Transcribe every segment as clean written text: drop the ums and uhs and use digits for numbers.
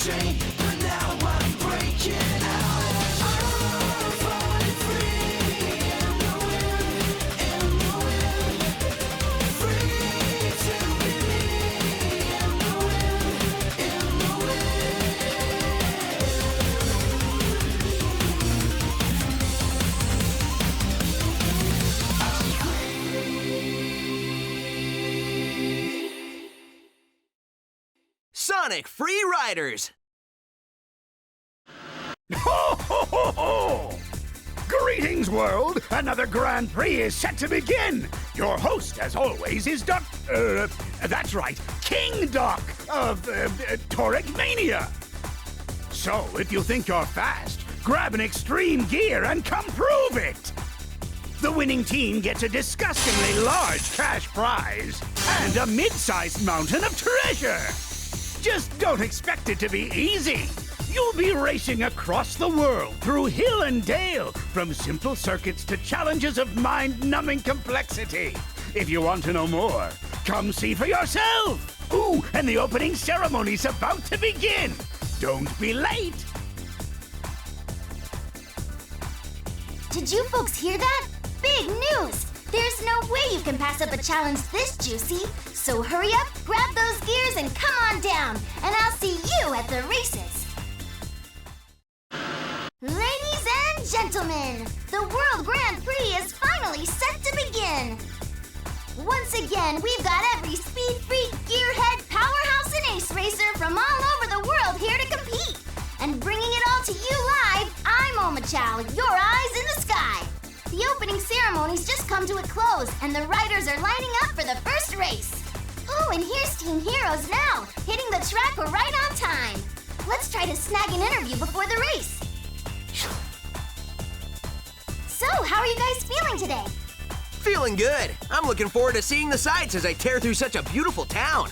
chain, but now I'm breaking out. I'm falling free in the wind, free to be me in the wind. Sonic Free Riders! Ho, ho, ho, ho! Greetings, world! Another Grand Prix is set to begin! Your host, as always, is that's right, King Doc of, Toric Mania! So, if you think you're fast, grab an extreme gear and come prove it! The winning team gets a disgustingly large cash prize and a mid-sized mountain of treasure! Just don't expect it to be easy! You'll be racing across the world, through hill and dale, from simple circuits to challenges of mind-numbing complexity. If you want to know more, come see for yourself! Ooh, and the opening ceremony's about to begin! Don't be late! Did you folks hear that? Big news! There's no way you can pass up a challenge this juicy. So hurry up, grab those gears, and come on down, and I'll see you at the races. Ladies and gentlemen, the World Grand Prix is finally set to begin. Once again, we've got every speed freak, gearhead, powerhouse, and ace racer from all over the world here to compete. And bringing it all to you live, I'm Omachow, your eyes in the sky. The opening ceremony's just come to a close, and the riders are lining up for the first race. Oh, and here's Team Heroes now, hitting the track right on time. Let's try to snag an interview before the race. So, how are you guys feeling today? Feeling good. I'm looking forward to seeing the sights as I tear through such a beautiful town.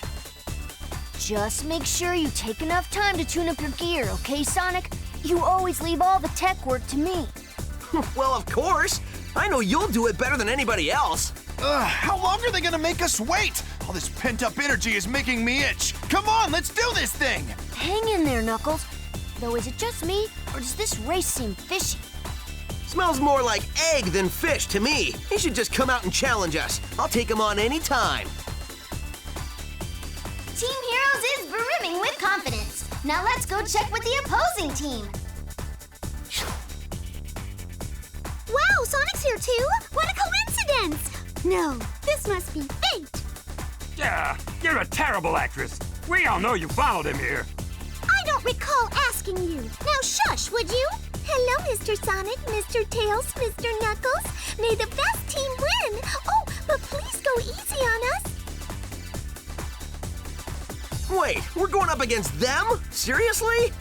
Just make sure you take enough time to tune up your gear, okay, Sonic? You always leave all the tech work to me. Well, of course. I know you'll do it better than anybody else. How long are they gonna make us wait? All this pent-up energy is making me itch. Come on, let's do this thing! Hang in there, Knuckles. Though, is it just me, or does this race seem fishy? Smells more like egg than fish to me. He should just come out and challenge us. I'll take him on any time. Team Heroes is brimming with confidence. Now let's go check with the opposing team. Wow, Sonic's here too? What a coincidence! No, this must be fate. Yeah, you're a terrible actress. We all know you followed him here. I don't recall asking you. Now shush, would you? Hello, Mr. Sonic, Mr. Tails, Mr. Knuckles. May the best team win. Oh, but please go easy on us. Wait, we're going up against them? Seriously?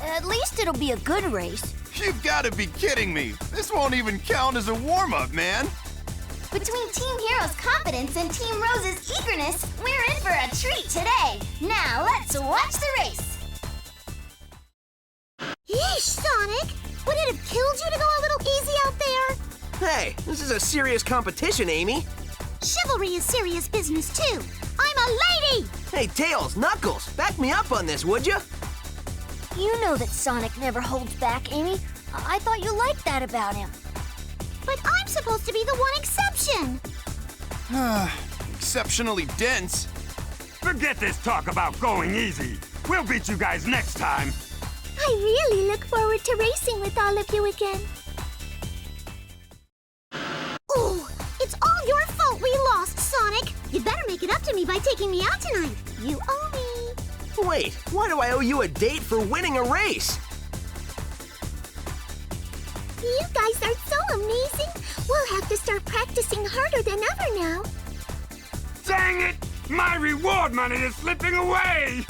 At least it'll be a good race. You've got to be kidding me. This won't even count as a warm-up, man. Between Team Heroes' confidence and Team Rose's eagerness, we're in for a treat today. Now let's watch the race. Yeesh, Sonic! Would it have killed you to go a little easy out there? Hey, this is a serious competition, Amy. Chivalry is serious business, too. I'm a lady! Hey, Tails, Knuckles, back me up on this, would you? You know that Sonic never holds back, Amy. I thought you liked that about him. But I'm supposed to be the one exception. Exceptionally dense. Forget this talk about going easy. We'll beat you guys next time. I really look forward to racing with all of you again. Ooh, it's all your fault we lost, Sonic. You better make it up to me by taking me out tonight. You owe me. Wait, why do I owe you a date for winning a race? You guys are so amazing. We'll have to start practicing harder than ever now. Dang it! My reward money is slipping away!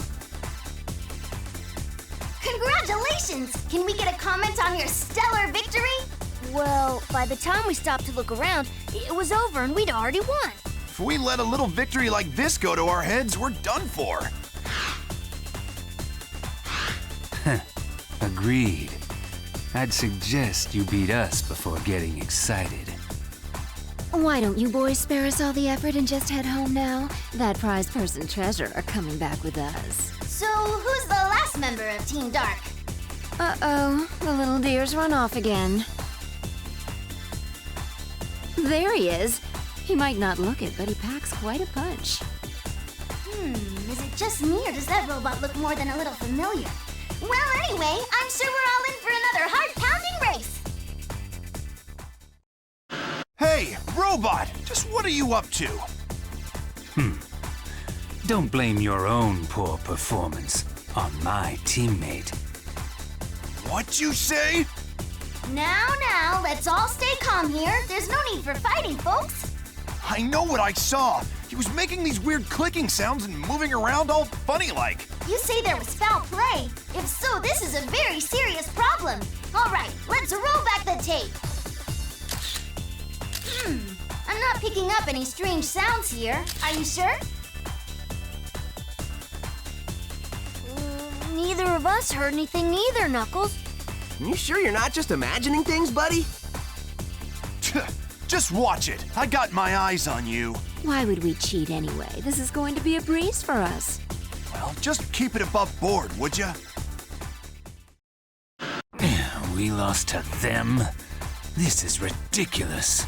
Congratulations! Can we get a comment on your stellar victory? Well, by the time we stopped to look around, it was over and we'd already won. If we let a little victory like this go to our heads, we're done for. Agreed. I'd suggest you beat us before getting excited. Why don't you boys spare us all the effort and just head home now? That prize person treasure are coming back with us. So, who's the last member of Team Dark. Uh-oh, the little deer's run off again. There he is. He might not look it, but he packs quite a punch. Is it just me, or does that robot look more than a little familiar? Well, anyway, I'm sure we're all in for another heart-pounding race. Hey, robot! Just what are you up to? Don't blame your own poor performance on my teammate. What you say? Now, let's all stay calm here. There's no need for fighting, folks. I know what I saw. He was making these weird clicking sounds and moving around all funny-like. You say there was foul play. If so, this is a very serious problem. All right, let's roll back the tape. I'm not picking up any strange sounds here. Are you sure? Neither of us heard anything either, Knuckles. You sure you're not just imagining things, buddy? Just watch it. I got my eyes on you. Why would we cheat anyway? This is going to be a breeze for us. Well, just keep it above board, would ya? We lost to them? This is ridiculous.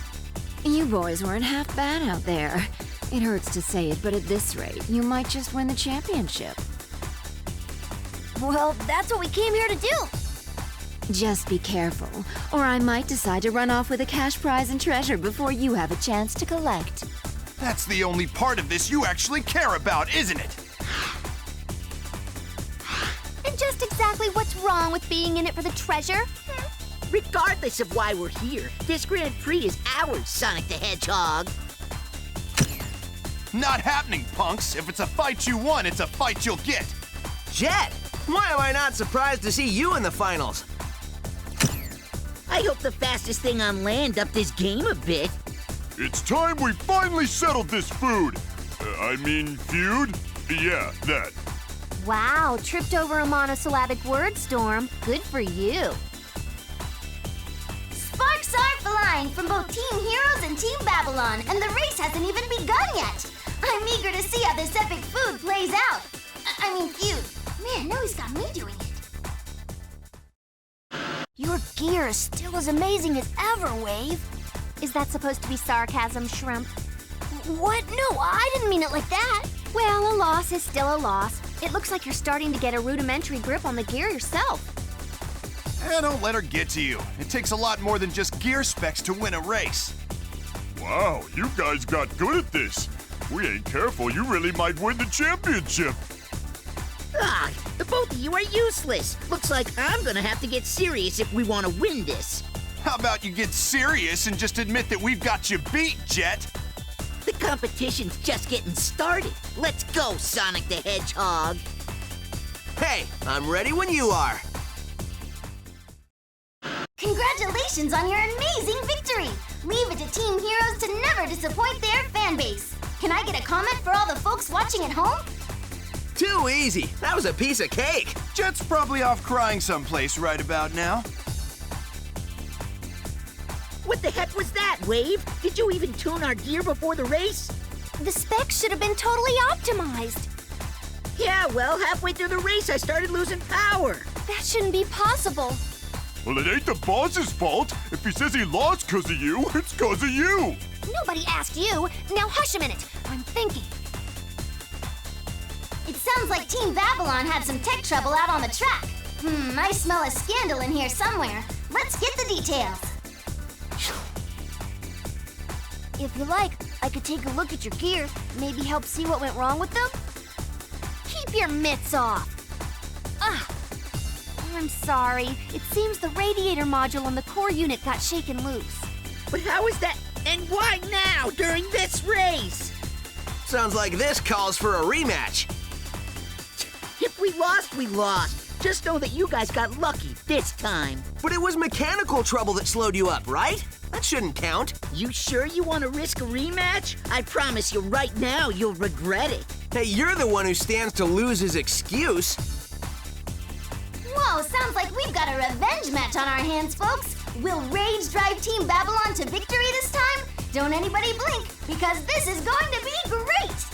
You boys weren't half bad out there. It hurts to say it, but at this rate, you might just win the championship. Well, that's what we came here to do. Just be careful, or I might decide to run off with a cash prize and treasure before you have a chance to collect. That's the only part of this you actually care about, isn't it? And just exactly what's wrong with being in it for the treasure? Regardless of why we're here, this Grand Prix is ours, Sonic the Hedgehog. Not happening, punks. If it's a fight you won, it's a fight you'll get. Jet, why am I not surprised to see you in the finals? I hope the fastest thing on land upped his game a bit. It's time we finally settled this feud. Yeah, that. Wow, tripped over a monosyllabic word, Storm. Good for you. Sparks are flying from both Team Heroes and Team Babylon, and the race hasn't even begun yet. I'm eager to see how this epic food plays out. Feud. Man, now he's got me doing it. Your gear is still as amazing as ever, Wave. Is that supposed to be sarcasm, Shrimp? What? No, I didn't mean it like that. Well, a loss is still a loss. It looks like you're starting to get a rudimentary grip on the gear yourself. Don't let her get to you. It takes a lot more than just gear specs to win a race. Wow, you guys got good at this. If we ain't careful, you really might win the championship. Ah, the both of you are useless. Looks like I'm gonna have to get serious if we want to win this. How about you get serious and just admit that we've got you beat, Jet? The competition's just getting started. Let's go, Sonic the Hedgehog. Hey, I'm ready when you are. Congratulations on your amazing victory! Leave it to Team Heroes to never disappoint their fan base. Can I get a comment for all the folks watching at home? Too easy. That was a piece of cake. Jet's probably off crying someplace right about now. What the heck was that, Wave? Did you even tune our gear before the race? The specs should have been totally optimized. Yeah, well, halfway through the race, I started losing power. That shouldn't be possible. Well, it ain't the boss's fault. If he says he lost 'cause of you, it's 'cause of you. Nobody asked you. Now hush a minute. I'm thinking. It sounds like Team Babylon had some tech trouble out on the track. I smell a scandal in here somewhere. Let's get the details. If you like, I could take a look at your gear, maybe help see what went wrong with them. Keep your mitts off. I'm sorry. It seems the radiator module on the core unit got shaken loose. But how is that? And why now, during this race? Sounds like this calls for a rematch. If we lost, we lost. Just know that you guys got lucky this time. But it was mechanical trouble that slowed you up, right? That shouldn't count. You sure you want to risk a rematch? I promise you right now you'll regret it. Hey, you're the one who stands to lose his excuse. Whoa, sounds like we've got a revenge match on our hands, folks. Will Rage drive Team Babylon to victory this time? Don't anybody blink, because this is going to be great!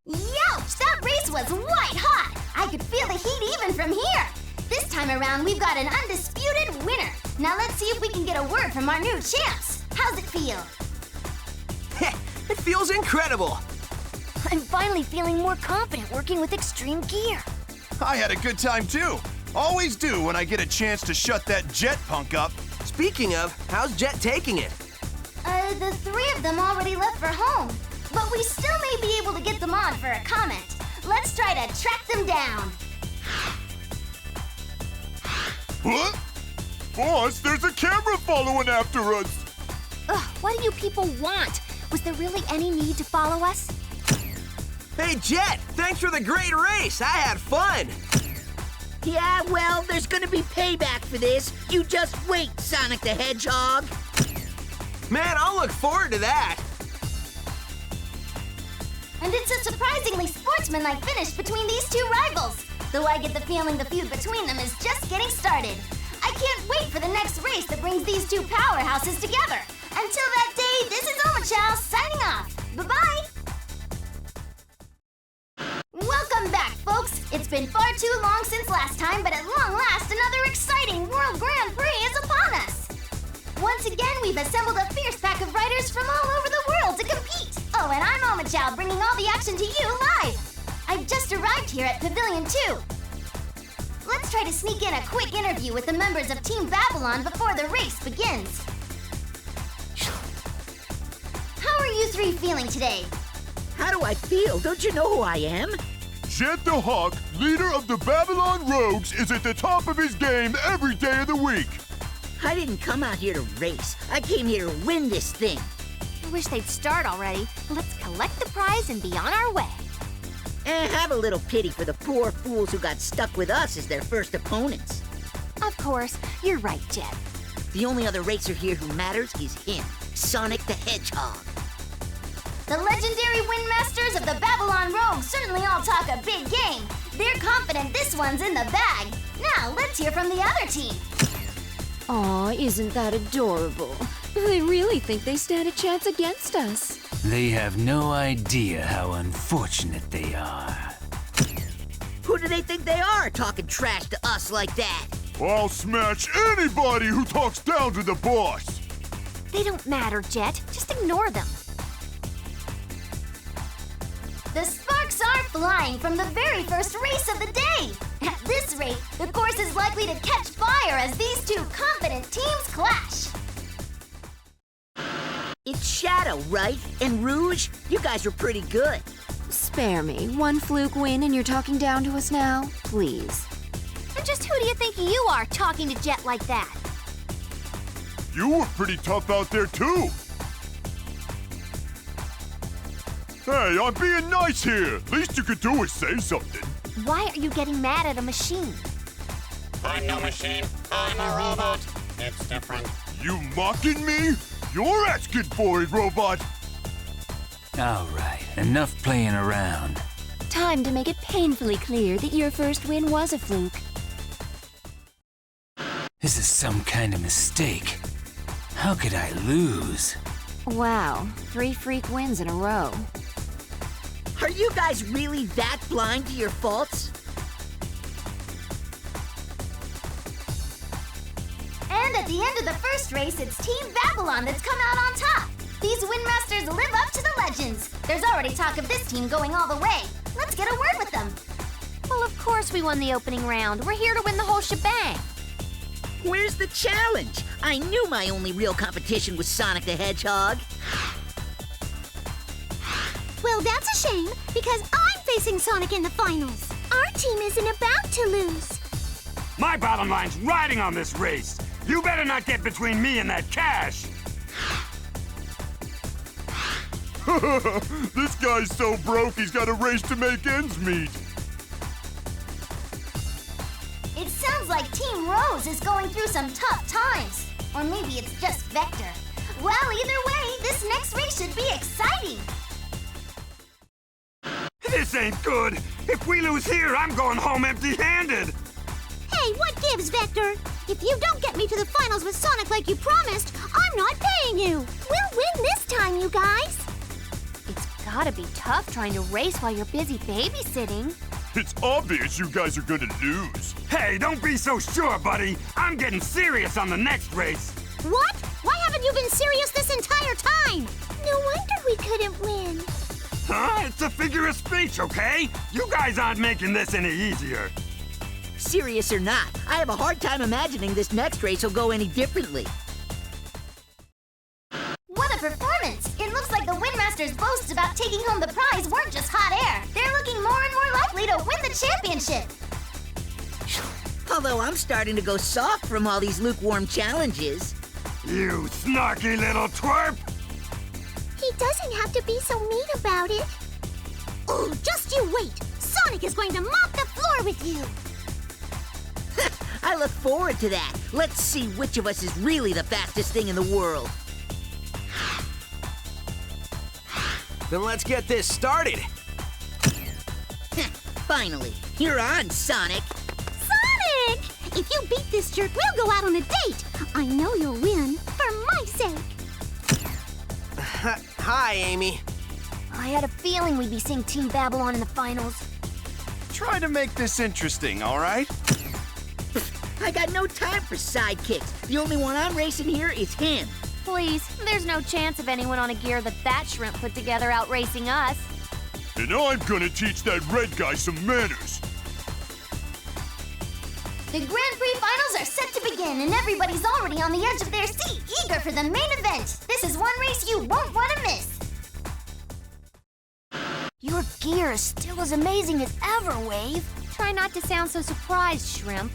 Youch, that race was white hot! I could feel from here. This time around, we've got an undisputed winner. Now let's see if we can get a word from our new champs. How's it feel? It feels incredible. I'm finally feeling more confident working with extreme gear. I had a good time too. Always do when I get a chance to shut that Jet punk up. Speaking of, how's Jet taking it? The three of them already left for home. But we still may be able to get them on for a comment. Let's try to track them down. What? Boss, there's a camera following after us. Ugh, what do you people want? Was there really any need to follow us? Hey, Jet, thanks for the great race. I had fun. Yeah, well, there's gonna be payback for this. You just wait, Sonic the Hedgehog. Man, I'll look forward to that. And it's a surprisingly sportsmanlike finish between these two rivals. Though I get the feeling the feud between them is just getting started. I can't wait for the next race that brings these two powerhouses together. Until that day, this is Omochow signing off. Bye-bye. Welcome back, folks. It's been far too long since last time, but at long last, another exciting World Grand Prix is upon us. Once again, we've assembled a fierce pack of riders from all over the world to compete. Oh, and I'm Omochow, bringing all the action to you live. I've just arrived here at Pavilion 2. Let's try to sneak in a quick interview with the members of Team Babylon before the race begins. How are you three feeling today? How do I feel? Don't you know who I am? Jet the Hawk, leader of the Babylon Rogues, is at the top of his game every day of the week. I didn't come out here to race. I came here to win this thing. I wish they'd start already. Let's collect the prize and be on our way. And have a little pity for the poor fools who got stuck with us as their first opponents. Of course, you're right, Jet. The only other racer here who matters is him, Sonic the Hedgehog. The legendary Windmasters of the Babylon Rogues certainly all talk a big game. They're confident this one's in the bag. Now, let's hear from the other team. Aw, isn't that adorable? They really think they stand a chance against us. They have no idea how unfortunate they are. Who do they think they are, talking trash to us like that? I'll smash anybody who talks down to the boss. They don't matter, Jet. Just ignore them. The sparks are flying from the very first race of the day. At this rate, the course is likely to catch fire as these two confident teams clash. It's Shadow, right? And Rouge? You guys were pretty good. Spare me. One fluke win and you're talking down to us now? Please. And just who do you think you are talking to Jet like that? You were pretty tough out there too. Hey, I'm being nice here. Least you could do is say something. Why are you getting mad at a machine? I'm no machine. I'm a robot. It's different. You mocking me? You're asking for it, robot. All right, enough playing around. Time to make it painfully clear that your first win was a fluke. This is some kind of mistake. How could I lose? Wow, 3 freak wins in a row. Are you guys really that blind to your faults? And at the end of the first race, it's Team Babylon that's come out on top. These Windmasters live up to the legends. There's already talk of this team going all the way. Let's get a word with them. Well, of course we won the opening round. We're here to win the whole shebang. Where's the challenge? I knew my only real competition was Sonic the Hedgehog. Well, that's a shame, because I'm facing Sonic in the finals. Our team isn't about to lose. My bottom line's riding on this race. You better not get between me and that cash. This guy's so broke he's got a race to make ends meet. It sounds like Team Rose is going through some tough times. Or maybe it's just Vector. Well, either way, this next race should be exciting. This ain't good. If we lose here, I'm going home empty-handed. Hey, what gives, Vector? If you don't get me to the finals with Sonic like you promised, I'm not paying you. We'll win this time, you guys. It's gotta be tough trying to race while you're busy babysitting. It's obvious you guys are gonna lose. Hey, don't be so sure, buddy. I'm getting serious on the next race. What? Why haven't you been serious this entire time? No wonder we couldn't win. Huh? It's a figure of speech, okay? You guys aren't making this any easier. Serious or not, I have a hard time imagining this next race will go any differently. What a performance! It looks like the Windmaster's boasts about taking home the prize weren't just hot air. They're looking more and more likely to win the championship. Although I'm starting to go soft from all these lukewarm challenges. You snarky little twerp! He doesn't have to be so mean about it. Oh, just you wait. Sonic is going to mop the floor with you. I look forward to that. Let's see which of us is really the fastest thing in the world. Then let's get this started. Finally, you're on, Sonic. Sonic! If you beat this jerk, we'll go out on a date. I know you'll win, for my sake. Hi, Amy. I had a feeling we'd be seeing Team Babylon in the finals. Try to make this interesting, all right? I got no time for sidekicks. The only one I'm racing here is him. Please, there's no chance of anyone on a gear that shrimp put together out racing us. And I'm gonna teach that red guy some manners. The Grand Prix finals are set to begin, and everybody's already on the edge of their seat, eager for the main event. This is one race you won't want to miss. Your gear is still as amazing as ever, Wave. Try not to sound so surprised, Shrimp.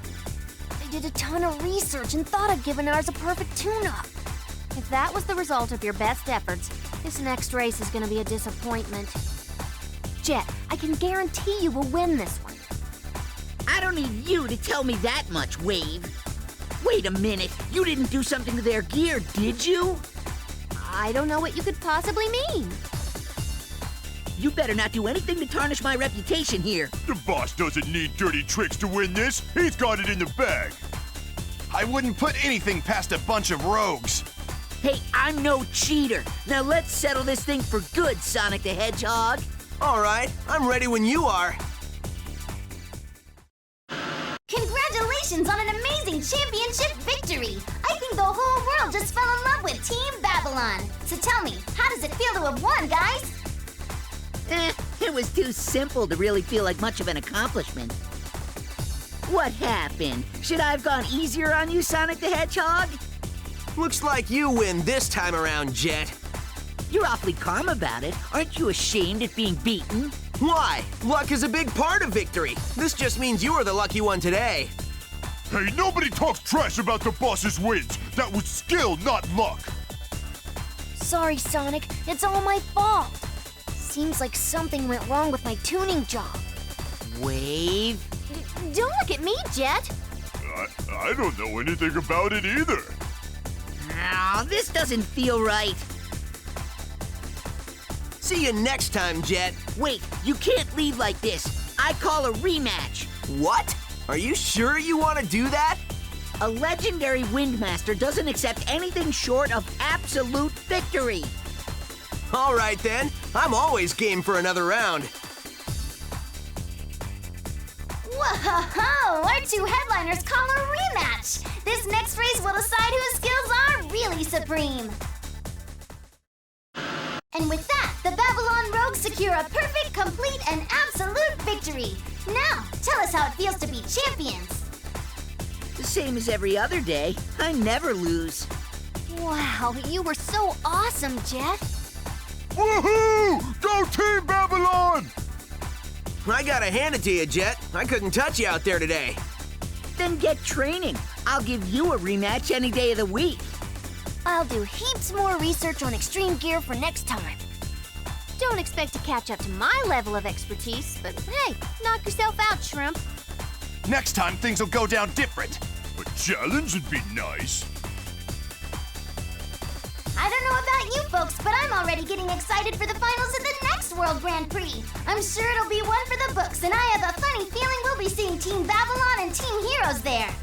I did a ton of research and thought I'd given ours a perfect tune-up. If that was the result of your best efforts, this next race is gonna be a disappointment. Jet, I can guarantee you will win this one. I don't need you to tell me that much, Wave. Wait a minute, you didn't do something to their gear, did you? I don't know what you could possibly mean. You better not do anything to tarnish my reputation here. The boss doesn't need dirty tricks to win this. He's got it in the bag. I wouldn't put anything past a bunch of rogues. Hey, I'm no cheater. Now let's settle this thing for good, Sonic the Hedgehog. All right, I'm ready when you are. Congratulations on an amazing championship victory! I think the whole world just fell in love with Team Babylon. So tell me, how does it feel to have won, guys? It was too simple to really feel like much of an accomplishment. What happened? Should I have gone easier on you, Sonic the Hedgehog? Looks like you win this time around, Jet. You're awfully calm about it. Aren't you ashamed at being beaten? Why? Luck is a big part of victory. This just means you are the lucky one today. Hey, nobody talks trash about the boss's wins. That was skill, not luck. Sorry, Sonic. It's all my fault. Seems like something went wrong with my tuning job. Wave? Don't look at me, Jet. I don't know anything about it either. Oh, this doesn't feel right. See you next time, Jet. Wait, you can't leave like this. I call a rematch. What? Are you sure you want to do that? A legendary Windmaster doesn't accept anything short of absolute victory. All right, then. I'm always game for another round. Whoa! Our two headliners call a rematch! This next race will decide whose skills are really supreme. And with that, the Babylon Rogues secure a perfect, complete, and absolute victory. Now, tell us how it feels to be champions. The same as every other day. I never lose. Wow, you were so awesome, Jet. Woohoo! Go Team Babylon! I gotta hand it to you, Jet. I couldn't touch you out there today. Then get training. I'll give you a rematch any day of the week. I'll do heaps more research on extreme gear for next time. Don't expect to catch up to my level of expertise, but hey, knock yourself out, Shrimp. Next time, things will go down different. A challenge would be nice. I don't know about you folks, but I'm already getting excited for the finals of the next World Grand Prix. I'm sure it'll be one for the books, and I have a funny feeling we'll be seeing Team Babylon and Team Heroes there.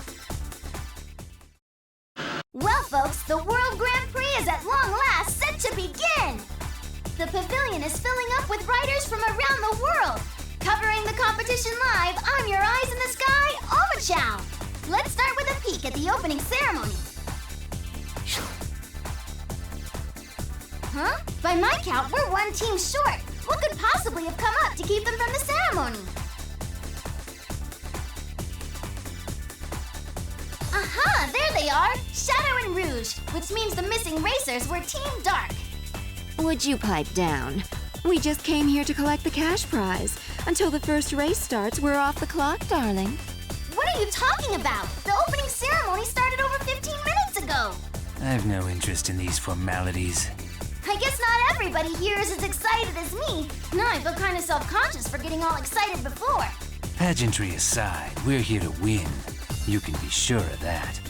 Well, folks, the World Grand Prix is at long last set to begin. The pavilion is filling up with riders from around the world. Covering the competition live, I'm your eyes in the sky, Omachow. Let's start with a peek at the opening ceremony. Huh? By my count, we're one team short. What could possibly have come up to keep them from the ceremony? Aha! There they are! Shadow and Rouge, which means the missing racers were Team Dark. Would you pipe down? We just came here to collect the cash prize. Until the first race starts, we're off the clock, darling. What are you talking about? The opening ceremony started over 15 minutes ago. I've no interest in these formalities. I guess not everybody here is as excited as me. Now I feel kind of self-conscious for getting all excited before. Pageantry aside, we're here to win. You can be sure of that.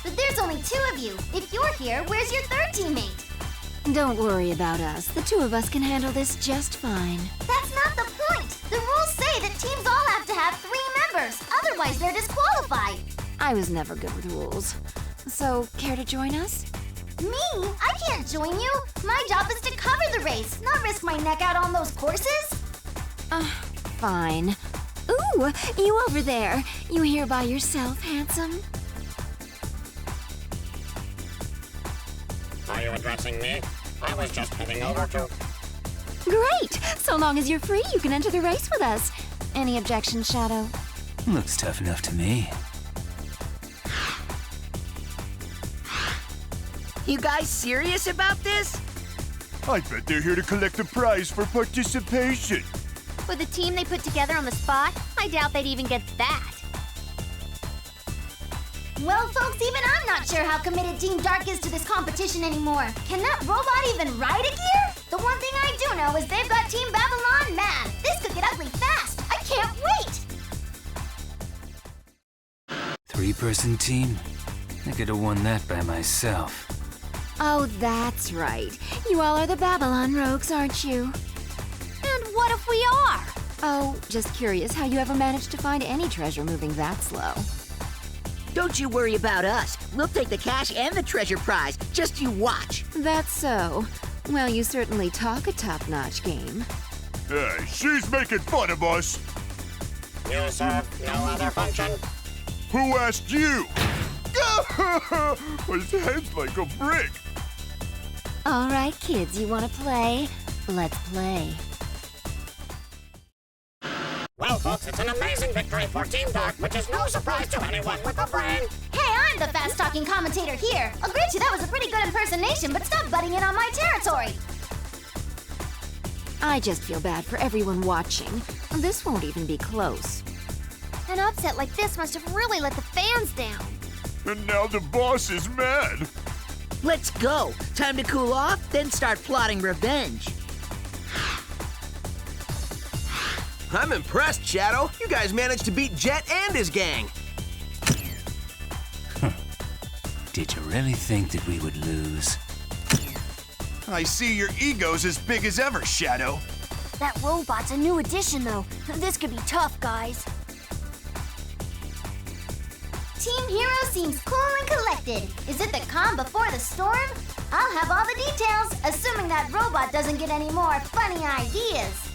But there's only 2 of you. If you're here, where's your third teammate? Don't worry about us. The 2 of us can handle this just fine. That's not the point. The rules say that teams all have to have 3 members. Otherwise, they're disqualified. I was never good with rules. So, care to join us? Me? I can't join you. My job is to cover the race, not risk my neck out on those courses. Fine. Ooh, you over there. You here by yourself, handsome? Are you addressing me? I was just heading over to... Great! So long as you're free, you can enter the race with us. Any objections, Shadow? Looks tough enough to me. You guys serious about this? I bet they're here to collect a prize for participation. With the team they put together on the spot, I doubt they'd even get that. Well, folks, even I'm not sure how committed Team Dark is to this competition anymore. Can that robot even ride a gear? The one thing I do know is they've got Team Babylon mad. This could get ugly fast. I can't wait! 3-person team? I could have won that by myself. Oh, that's right. You all are the Babylon rogues, aren't you? And what if we are? Oh, just curious how you ever managed to find any treasure moving that slow. Don't you worry about us. We'll take the cash and the treasure prize. Just you watch. That's so. Well, you certainly talk a top-notch game. Hey, she's making fun of us. You serve no other function. Who asked you? His head's like a brick. All right, kids, you want to play? Let's play. Well, folks, it's an amazing victory for Team Dark, which is no surprise to anyone with a brain. Hey, I'm the fast-talking commentator here. I'll grant you that was a pretty good impersonation, but stop butting in on my territory. I just feel bad for everyone watching. This won't even be close. An upset like this must have really let the fans down. And now the boss is mad. Let's go. Time to cool off, then start plotting revenge. I'm impressed, Shadow. You guys managed to beat Jet and his gang. Did you really think that we would lose? I see your ego's as big as ever, Shadow. That robot's a new addition, though. This could be tough, guys. Team Hero seems cool and collected. Is it the calm before the storm? I'll have all the details, assuming that robot doesn't get any more funny ideas.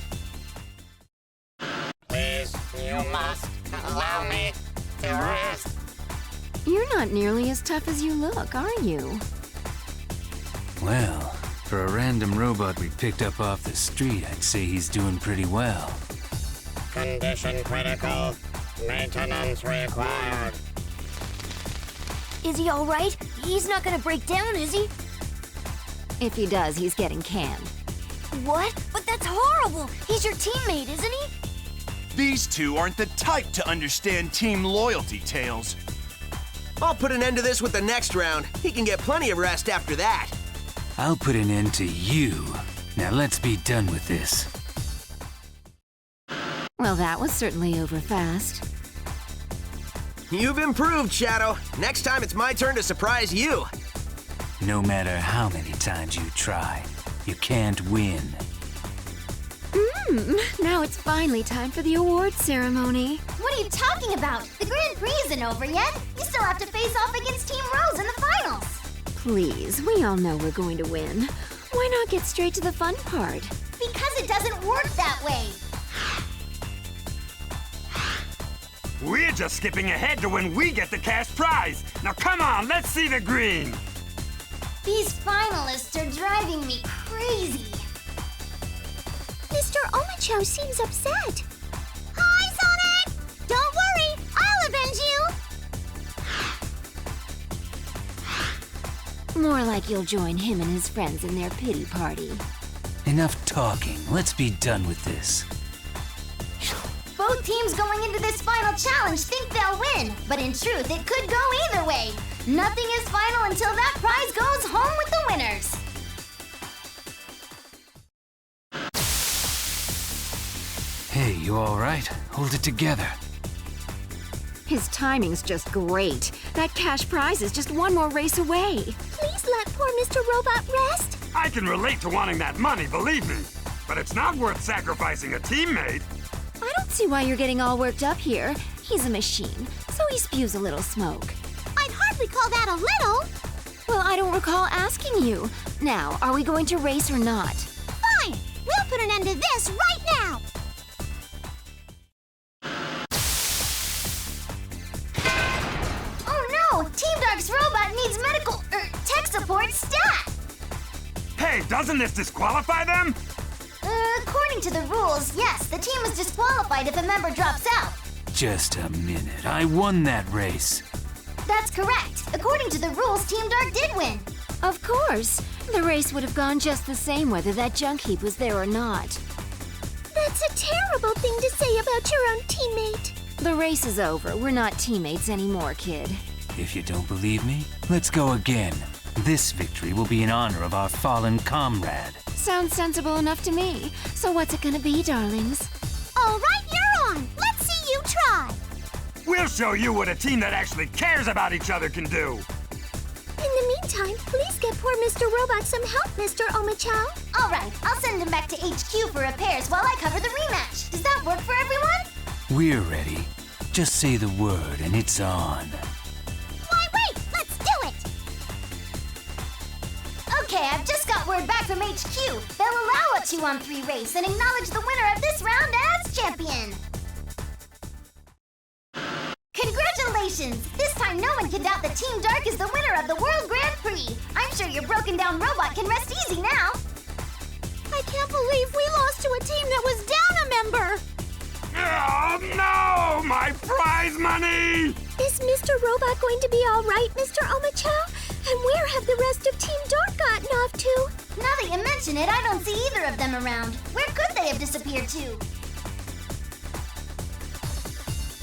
Please, you must allow me to rest. You're not nearly as tough as you look, are you? Well, for a random robot we picked up off the street, I'd say he's doing pretty well. Condition critical. Maintenance required. Is he all right? He's not gonna break down, is he? If he does, he's getting canned. What? But that's horrible! He's your teammate, isn't he? These two aren't the type to understand team loyalty, Tails. I'll put an end to this with the next round. He can get plenty of rest after that. I'll put an end to you. Now let's be done with this. Well, that was certainly over fast. You've improved, Shadow. Next time it's my turn to surprise you. No matter how many times you try, you can't win. Now it's finally time for the award ceremony. What are you talking about? The Grand Prix isn't over yet. You still have to face off against Team Rose in the finals. Please, we all know we're going to win. Why not get straight to the fun part? Because it doesn't work that way. We're just skipping ahead to when we get the cash prize. Now come on, let's see the green. These finalists are driving me crazy. Mr. Omicho seems upset. Hi, Sonic! Don't worry, I'll avenge you! More like you'll join him and his friends in their pity party. Enough talking. Let's be done with this. Both teams going into this final challenge think they'll win, but in truth, it could go either way. Nothing is final until that prize goes home with the winners. Hey, you all right? Hold it together. His timing's just great. That cash prize is just one more race away. Please let poor Mr. Robot rest. I can relate to wanting that money, believe me. But it's not worth sacrificing a teammate. I don't see why you're getting all worked up here. He's a machine, so he spews a little smoke. I'd hardly call that a little. Well, I don't recall asking you. Now, are we going to race or not? Fine, we'll put an end to this right now. Oh no! Team Dark's robot needs medical, tech support stat! Hey, doesn't this disqualify them? According to the rules, yes, the team is disqualified if a member drops out. Just a minute. I won that race. That's correct. According to the rules, Team Dark did win. Of course. The race would have gone just the same whether that junk heap was there or not. That's a terrible thing to say about your own teammate. The race is over. We're not teammates anymore, kid. If you don't believe me, let's go again. This victory will be in honor of our fallen comrade. Sounds sensible enough to me. So what's it gonna be, darlings? All right, you're on. Let's see you try. We'll show you what a team that actually cares about each other can do. In the meantime, please get poor Mr. Robot some help, Mr. Omicho. All right, I'll send him back to HQ for repairs while I cover the rematch. Does that work for everyone? We're ready. Just say the word and it's on. Why, wait! Let's do it! Okay, I've just got word back from HQ. They'll allow a 2-on-3 race and acknowledge the winner of this round as champion. Congratulations! This time no one can doubt that Team Dark is the winner of the World Grand Prix. I'm sure your broken down robot can rest easy now. I can't believe we lost to a team that was down a member. Oh no! My prize money! Is Mr. Robot going to be all right, Mr. Omicho? And where have the rest of Team Dark gotten off to? Now that you mention it, I don't see either of them around. Where could they have disappeared to?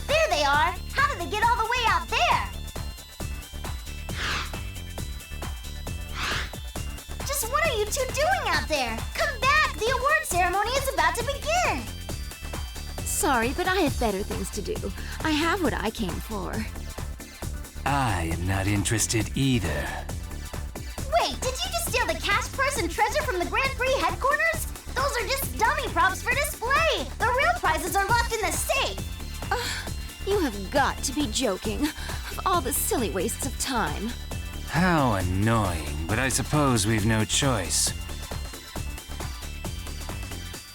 There they are! How did they get all the way out there? Just what are you two doing out there? Come back! The award ceremony is about to begin! Sorry, but I have better things to do. I have what I came for. I am not interested either. Wait, did you just steal the cash purse and treasure from the Grand Prix headquarters? Those are just dummy props for display! The real prizes are locked in the safe! You have got to be joking. Of all the silly wastes of time. How annoying, but I suppose we've no choice.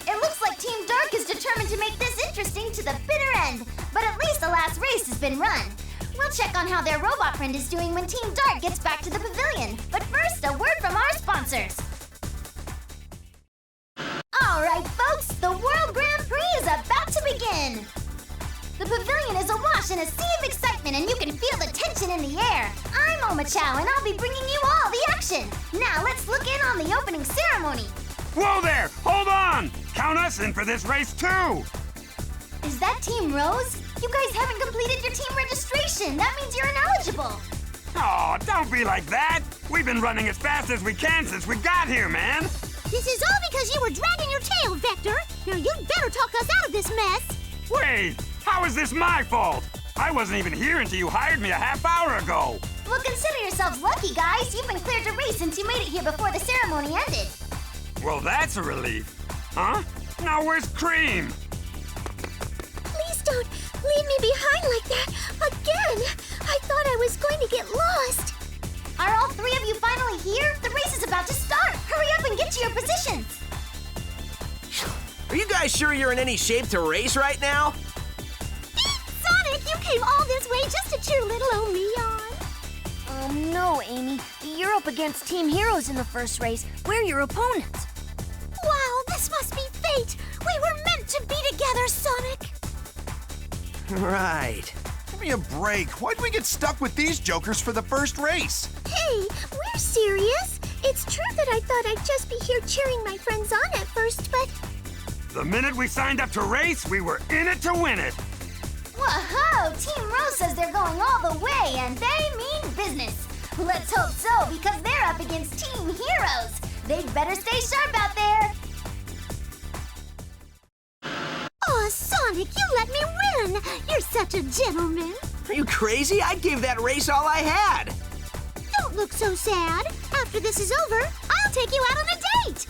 It looks like Team Dark is determined to make this interesting to the bitter end, but at least the last race has been run. We'll check on how their robot friend is doing when Team Dark gets back to the pavilion. But first, a word from our sponsors. All right, folks, the World Grand Prix is about to begin. The pavilion is awash in a sea of excitement, and you can feel the tension in the air. I'm Omicho, and I'll be bringing you all the action. Now let's look in on the opening ceremony. Whoa there! Hold on! Count us in for this race too! Is that Team Rose? You guys haven't completed your team registration. That means you're ineligible. Oh, don't be like that! We've been running as fast as we can since we got here, man! This is all because you were dragging your tail, Vector. Now you'd better talk us out of this mess. Wait! How is this my fault? I wasn't even here until you hired me a half hour ago. Well, consider yourselves lucky, guys. You've been cleared to race since you made it here before the ceremony ended. Well, that's a relief. Huh? Now where's Cream? Please don't leave me behind like that again. I thought I was going to get lost. Are all three of you finally here? The race is about to start. Hurry up and get to your positions. Are you guys sure you're in any shape to race right now? Sonic, you sorry, just to cheer little old me on. No, Amy. You're up against Team Heroes in the first race. We're your opponents. Wow, this must be fate. We were meant to be together, Sonic. Right. Give me a break. Why'd we get stuck with these jokers for the first race? Hey, we're serious. It's true that I thought I'd just be here cheering my friends on at first, but... The minute we signed up to race, we were in it to win it. Whoa! Team Rose says they're going all the way, and they mean business. Let's hope so, because they're up against Team Heroes. They'd better stay sharp out there. Aw, Sonic, you let me win. You're such a gentleman. Are you crazy? I gave that race all I had. Don't look so sad. After this is over, I'll take you out on a date.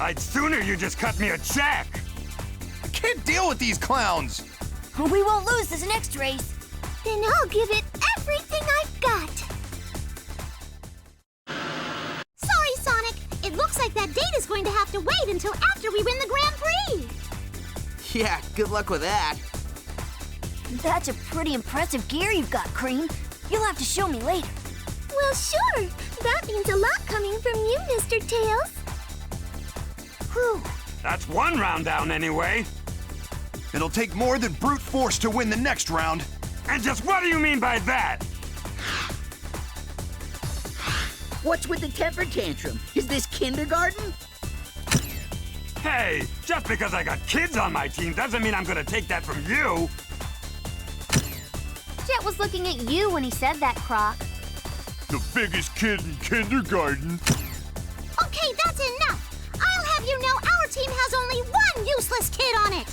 I'd sooner you just cut me a check. I can't deal with these clowns. We won't lose this next race. Then I'll give it everything I've got. Sorry, Sonic. It looks like that date is going to have to wait until after we win the Grand Prix. Yeah, good luck with that. That's a pretty impressive gear you've got, Cream. You'll have to show me later. Well, sure. That means a lot coming from you, Mr. Tails. Whew. That's one round down anyway. It'll take more than brute force to win the next round. And just what do you mean by that? What's with the temper tantrum? Is this kindergarten? Hey, just because I got kids on my team doesn't mean I'm gonna take that from you. Jet was looking at you when he said that, Croc. The biggest kid in kindergarten. Okay, that's enough. I'll have you know our team has only one useless kid on it.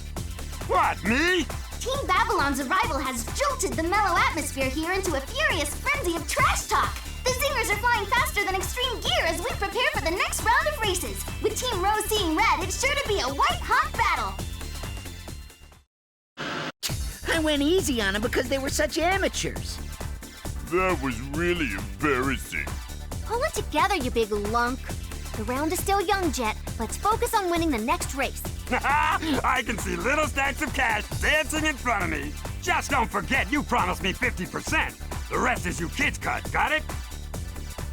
What, me? Team Babylon's arrival has jolted the mellow atmosphere here into a furious frenzy of trash talk. The Zingers are flying faster than Extreme Gear as we prepare for the next round of races. With Team Rose seeing red, it's sure to be a white-hot battle. I went easy on them because they were such amateurs. That was really embarrassing. Pull it together, you big lunk. The round is still young, Jet. Let's focus on winning the next race. I can see little stacks of cash dancing in front of me. Just don't forget, you promised me 50%. The rest is you kids cut, got it?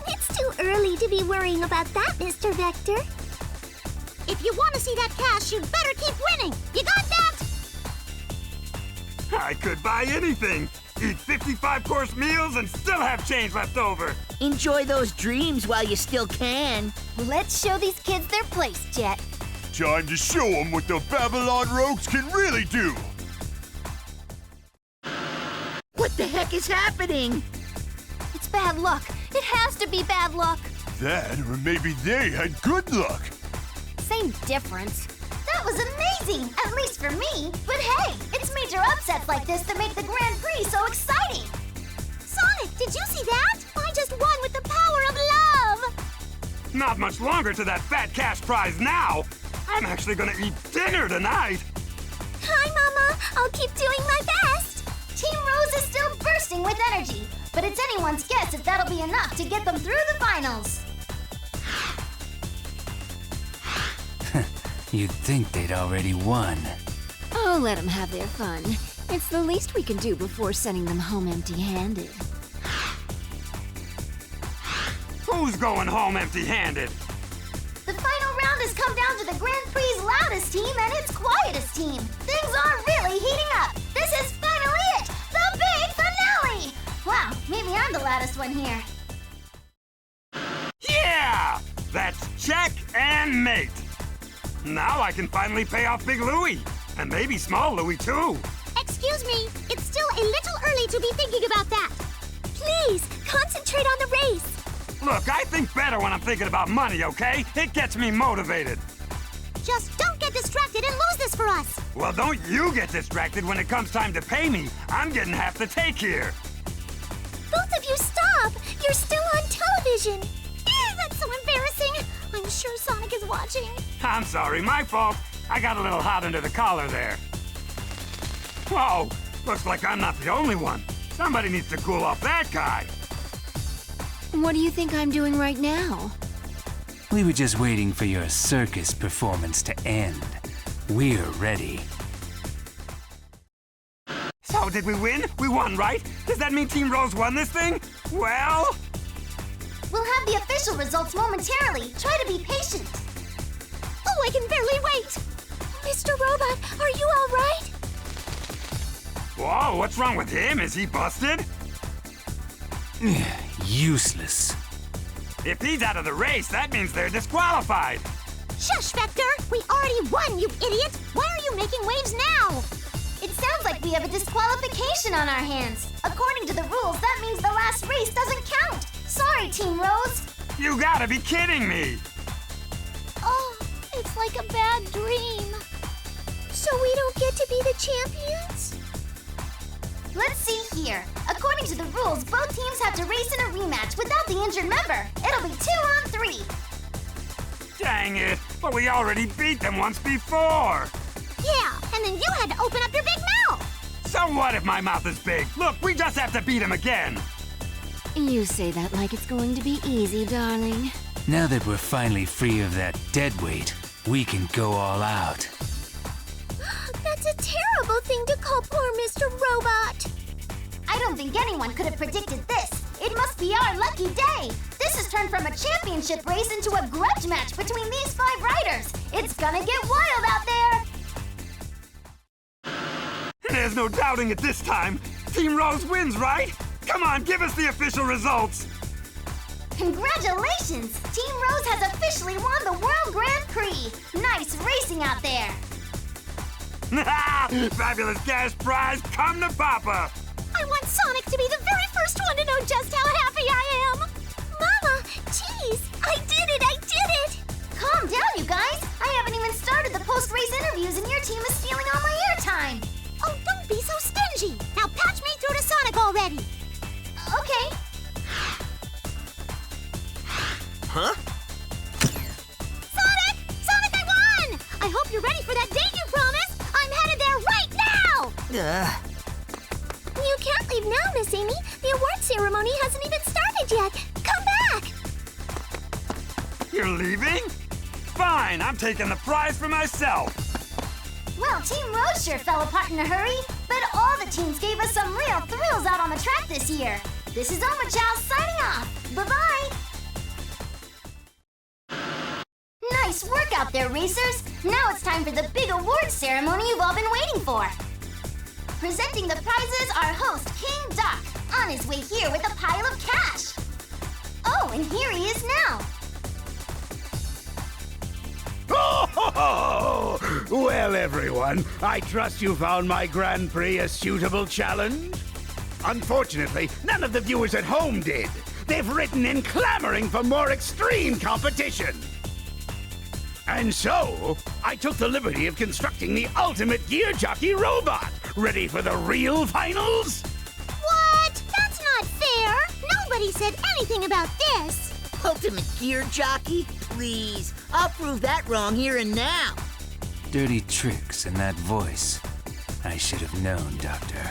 It's too early to be worrying about that, Mr. Vector. If you want to see that cash, you'd better keep winning. You got that? I could buy anything. Eat 55-course meals and still have change left over. Enjoy those dreams while you still can. Let's show these kids their place, Jet. Time to show them what the Babylon Rogues can really do. What the heck is happening? It's bad luck. It has to be bad luck. That, or maybe they had good luck. Same difference. That was amazing, at least for me. But hey, it's major upsets like this that make the Grand Prix so exciting. Sonic, did you see that? I just won with the power of love. Not much longer to that fat cash prize now. I'm actually gonna eat dinner tonight. Hi, Mama. I'll keep doing my best. Team Rose is still bursting with energy, but it's anyone's guess if that'll be enough to get them through the finals. You'd think they'd already won. Oh, let them have their fun. It's the least we can do before sending them home empty-handed. Who's going home empty-handed? The final round has come down to the Grand Prix's loudest team and its quietest team. Things are really heating up. This is finally it, the big finale. Wow, maybe I'm the loudest one here. Yeah! That's check and mate. Now I can finally pay off Big Louie. And maybe Small Louie, too. Excuse me, it's still a little early to be thinking about that. Please, concentrate on the race. Look, I think better when I'm thinking about money, okay? It gets me motivated. Just don't get distracted and lose this for us. Well, don't you get distracted when it comes time to pay me. I'm getting half the take here. Both of you stop. You're still on television. That's so embarrassing. I'm sure Sonic is watching. I'm sorry, my fault. I got a little hot under the collar there. Whoa, looks like I'm not the only one. Somebody needs to cool off that guy. What do you think I'm doing right now? We were just waiting for your circus performance to end. We're ready. So Oh, did we win? We won, right? Does that mean Team Rose won this thing? Well... We'll have the official results momentarily. Try to be patient. Oh, I can barely wait! Mr. Robot, are you all right? Whoa, what's wrong with him? Is he busted? Useless. If he's out of the race, that means they're disqualified. Shush, Vector! We already won, you idiot! Why are you making waves now? It sounds like we have a disqualification on our hands. According to the rules, that means the last race doesn't count. Sorry, Team Rose. You gotta be kidding me. Oh, it's like a bad dream. So we don't get to be the champions? Let's see here. According to the rules, both teams have to race in a rematch without the injured member. It'll be 2-on-3. Dang it, but we already beat them once before. Yeah, and then you had to open up your big mouth. So what if my mouth is big? Look, we just have to beat him again. You say that like it's going to be easy, darling. Now that we're finally free of that dead weight, we can go all out. That's a terrible thing to call poor Mr. Robot. I don't think anyone could have predicted this. It must be our lucky day. This has turned from a championship race into a grudge match between these 5 riders. It's gonna get wild out there. There's no doubting it this time. Team Rose wins, right? Come on, give us the official results. Congratulations! Team Rose has officially won the World Grand Prix. Nice racing out there. Fabulous cash prize, come to Papa. I want Sonic to be the very first one to know just how happy I am. Mama, jeez, I did it, I did it. Calm down, you guys. I haven't even started the post-race interviews and your team is stealing all my airtime. Oh, don't be so stingy. Now patch me through to Sonic already. Okay. Huh? Sonic! Sonic, I won! I hope you're ready for that date you promised. I'm headed there right now! You can't leave now, Miss Amy. The award ceremony hasn't even started yet. Come back! You're leaving? Fine, I'm taking the prize for myself. Well, Team Rose sure fell apart in a hurry, but all the teams gave us some real thrills out on the track this year. This is Oma Chow signing off. Bye-bye. Nice work out there, racers. Now it's time for the big award ceremony you've all been waiting for. Presenting the prizes, our host, King Doc, on his way here with a pile of cash. Oh, and here he is now. Oh, well, everyone, I trust you found my Grand Prix a suitable challenge. Unfortunately, none of the viewers at home did. They've written in clamoring for more extreme competition. And so, I took the liberty of constructing the ultimate gear jockey robot. Ready for the real finals? What? That's not fair. Nobody said anything about this. Ultimate gear jockey? Please, I'll prove that wrong here and now. Dirty tricks in that voice. I should have known, Doctor.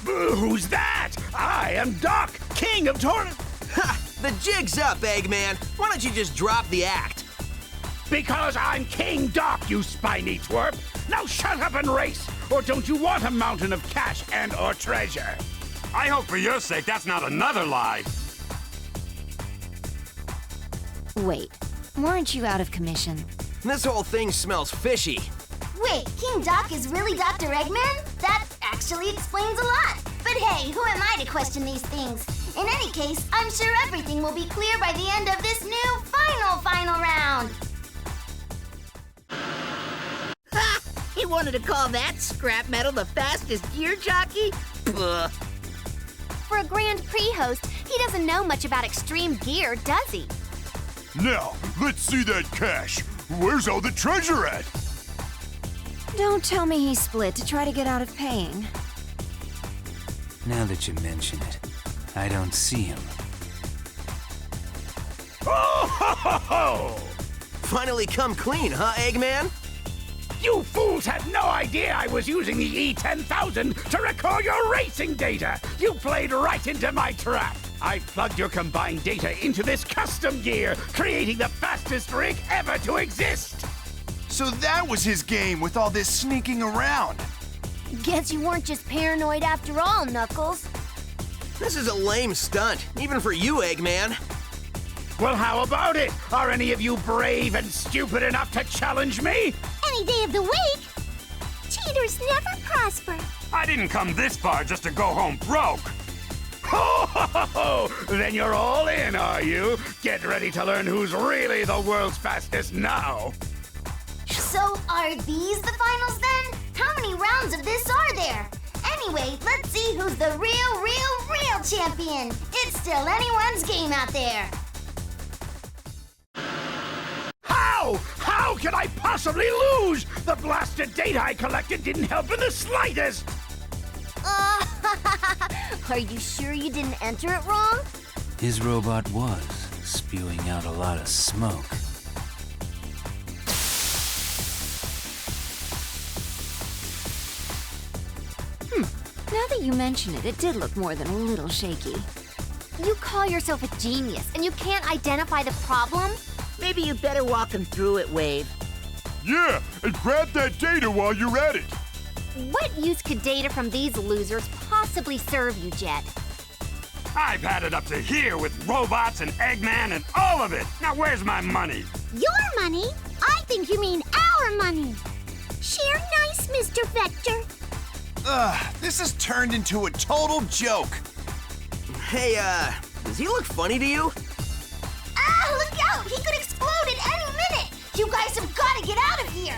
Who's that? I am Doc, King of Torrent. Ha! The jig's up, Eggman. Why don't you just drop the act? Because I'm King Doc, you spiny twerp. Now shut up and race, or don't you want a mountain of cash and or treasure? I hope for your sake that's not another lie. Wait, weren't you out of commission? This whole thing smells fishy. Wait, King Doc is really Dr. Eggman? That actually explains a lot. But hey, who am I to question these things? In any case, I'm sure everything will be clear by the end of this new final round. Ha! He wanted to call that scrap metal the fastest gear jockey? Puh. For a Grand Prix host, he doesn't know much about extreme gear, does he? Now, let's see that cash. Where's all the treasure at? Don't tell me he split to try to get out of paying. Now that you mention it, I don't see him. Oh, ho, ho, ho! Finally come clean, huh, Eggman? You fools had no idea I was using the E10000 to record your racing data! You played right into my trap! I plugged your combined data into this custom gear, creating the fastest rig ever to exist! So that was his game with all this sneaking around. Guess you weren't just paranoid after all, Knuckles. This is a lame stunt, even for you, Eggman. Well, how about it? Are any of you brave and stupid enough to challenge me? Any day of the week. Cheaters never prosper. I didn't come this far just to go home broke. Ho, ho, ho, ho! Then you're all in, are you? Get ready to learn who's really the world's fastest now. So, are these the finals then? How many rounds of this are there? Anyway, let's see who's the real champion. It's still anyone's game out there. How? How could I possibly lose? The blasted data I collected didn't help in the slightest. Are you sure you didn't enter it wrong? His robot was spewing out a lot of smoke. Now that you mention it, it did look more than a little shaky. You call yourself a genius, and you can't identify the problem? Maybe you better walk him through it, Wave. Yeah, and grab that data while you're at it. What use could data from these losers possibly serve you, Jet? I've had it up to here with robots and Eggman and all of it. Now where's my money? Your money? I think you mean our money. Share nice, Mr. Vector. Ugh, this has turned into a total joke. Hey, does he look funny to you? Ah, look out! He could explode at any minute! You guys have got to get out of here!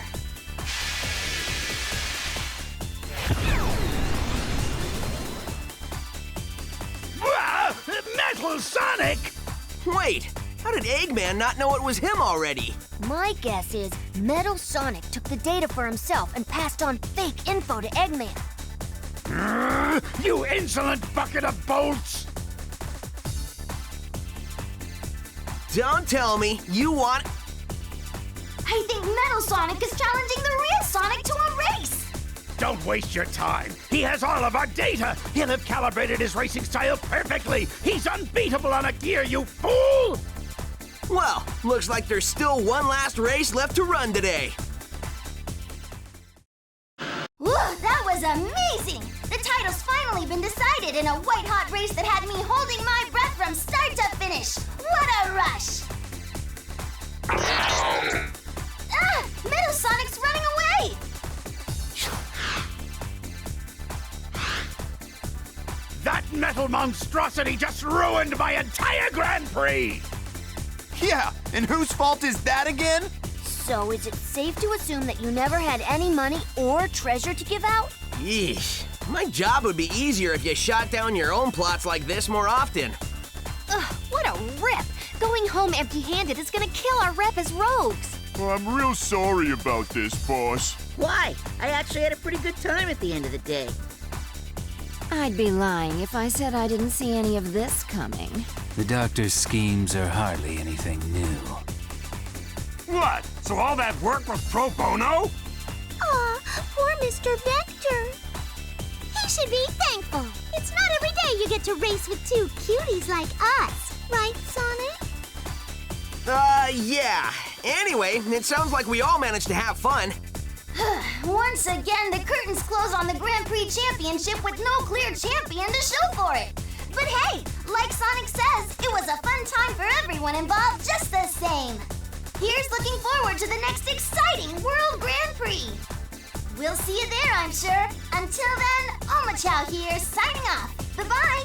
Metal Sonic! Wait, how did Eggman not know it was him already? My guess is Metal Sonic took the data for himself and passed on fake info to Eggman. You insolent bucket of bolts! Don't tell me you want... I think Metal Sonic is challenging the real Sonic to a race! Don't waste your time. He has all of our data. He'll have calibrated his racing style perfectly. He's unbeatable on a gear, you fool! Well, looks like there's still one last race left to run today. Woo, that was amazing! The title's finally been decided in a white-hot race that had me holding my breath from start to finish. What a rush! Metal Sonic's running away! That metal monstrosity just ruined my entire Grand Prix! Yeah, and whose fault is that again? So is it safe to assume that you never had any money or treasure to give out? Yeesh. My job would be easier if you shot down your own plots like this more often. Ugh, what a rip! Going home empty-handed is gonna kill our rep as rogues. Well, I'm real sorry about this, boss. Why? I actually had a pretty good time at the end of the day. I'd be lying if I said I didn't see any of this coming. The doctor's schemes are hardly anything new. What? So all that work was pro bono? Aw, poor Mr. Vector. He should be thankful. It's not every day you get to race with two cuties like us. Right, Sonic? Yeah. Anyway, it sounds like we all managed to have fun. Once again, the curtains close on the Grand Prix Championship with no clear champion to show for it. But hey, like Sonic says, it was a fun time for everyone involved just the same. Here's looking forward to the next exciting World Grand Prix. We'll see you there, I'm sure. Until then, Omachow here, signing off. Bye-bye.